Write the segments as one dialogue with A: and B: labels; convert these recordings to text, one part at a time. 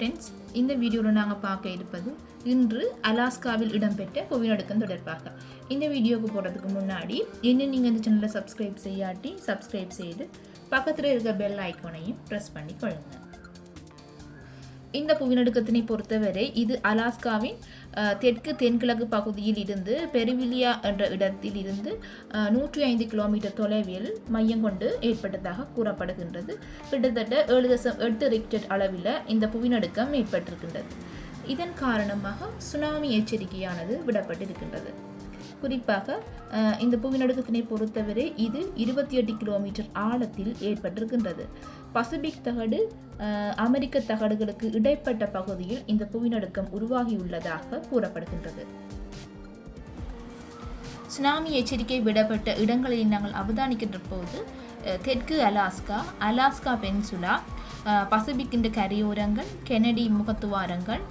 A: Friends, இந்த வீடியோவில் நாங்கள் பார்க்க இருப்பது இன்று அலாஸ்காவில் இடம்பெற்ற புவிநடுக்கம் தொடர்பாக. இந்த வீடியோவுக்கு போகிறதுக்கு முன்னாடி இன்னும் நீங்கள் இந்த சேனலை சப்ஸ்கிரைப் செய்து பக்கத்தில் இருக்க பெல் ஐக்கானையும் ப்ரெஸ் பண்ணி கொள்ளுங்கள். இந்த புவிநடுக்கத்தினை பொறுத்தவரை இது அலாஸ்காவின் தெற்கு தென்கிழக்கு பகுதியில் இருந்து பெருவிலியா என்ற இடத்தில் இருந்து 105 கிலோமீட்டர் தொலைவில் மையம் கொண்டு ஏற்பட்டதாக கூறப்படுகின்றது. கிட்டத்தட்ட 7.8 ரிக்டர் அளவில் இந்த புவிநடுக்கம் ஏற்பட்டிருக்கின்றது. இதன் காரணமாக சுனாமி எச்சரிக்கையானது விடப்பட்டிருக்கின்றது. குறிப்பாக இந்த புவிநடுக்கத்தினை பொறுத்தவரை இது 28 கிலோமீட்டர் ஆழத்தில் ஏற்பட்டிருக்கின்றது. பசிபிக் தகடு அமெரிக்க தகடுகளுக்கு இடைப்பட்ட பகுதியில் இந்த புவிநடுக்கம் உருவாகியுள்ளதாக கூறப்படுகின்றது. சுனாமி எச்சரிக்கை விடப்பட்ட இடங்களை நாங்கள் அவதானிக்கின்ற போது தெற்கு அலாஸ்கா பென்சுலா, பசிபிக் என்ற கரையோரங்கள், கெனடி முகத்துவாரங்கள்,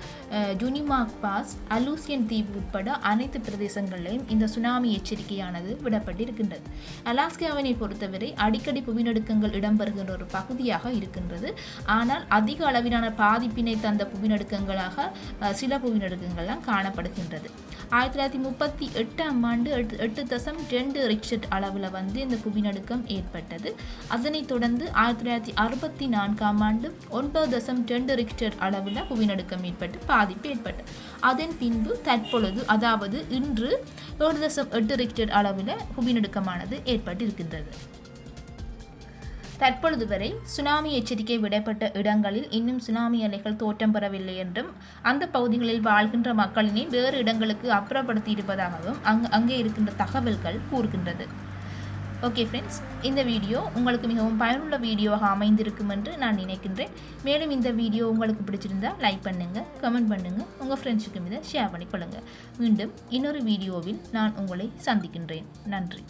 A: ஜுனிமாக் பாஸ், அலூசியன் தீவு உட்பட அனைத்து பிரதேசங்களிலும் இந்த சுனாமி எச்சரிக்கையானது விடப்பட்டிருக்கின்றது. அலாஸ்காவினை பொறுத்தவரை அடிக்கடி புவிநடுக்கங்கள் இடம்பெறுகின்ற ஒரு பகுதியாக இருக்கின்றது. ஆனால் அதிக அளவிலான பாதிப்பினை தந்த புவிநடுக்கங்களாக சில புவிநடுக்கங்கள்லாம் காணப்படுகின்றது. 1938ஆம் ஆண்டு 8.2 ரிக்டர் அளவில் இந்த புவிநடுக்கம் ஏற்பட்டது. அதனைத் தொடர்ந்து 1964ஆம் ஆண்டு 9.2 ரிக்டர் அளவில் புவிநடுக்கம் ஏற்பட்டு பாதிப்பு ஏற்பட்டது. அதன் பின்பு தற்பொழுது, அதாவது இன்று 7.8 ரிக்டர் அளவில் புவிநடுக்கமானது ஏற்பட்டிருக்கின்றது. தற்பொழுது வரை சுனாமி எச்சரிக்கை விடப்பட்ட இடங்களில் இன்னும் சுனாமி அலைகள் தோற்றம் பெறவில்லை என்றும் அந்த பகுதிகளில் வாழ்கின்ற மக்களினை வேறு இடங்களுக்கு அப்புறப்படுத்தி இருப்பதாகவும் அங்கே இருக்கின்ற தகவல்கள் கூறுகின்றது. ஓகே ஃப்ரெண்ட்ஸ், இந்த வீடியோ உங்களுக்கு மிகவும் பயனுள்ள வீடியோவாக அமைந்திருக்கும் என்று நான் நினைக்கின்றேன். மேலும் இந்த வீடியோ உங்களுக்கு பிடிச்சிருந்தால் லைக் பண்ணுங்கள், கமெண்ட் பண்ணுங்கள், உங்கள் ஃப்ரெண்ட்ஸுக்கும் இதை ஷேர் பண்ணிக்கொள்ளுங்கள். மீண்டும் இன்னொரு வீடியோவில் நான் உங்களை சந்திக்கின்றேன். நன்றி.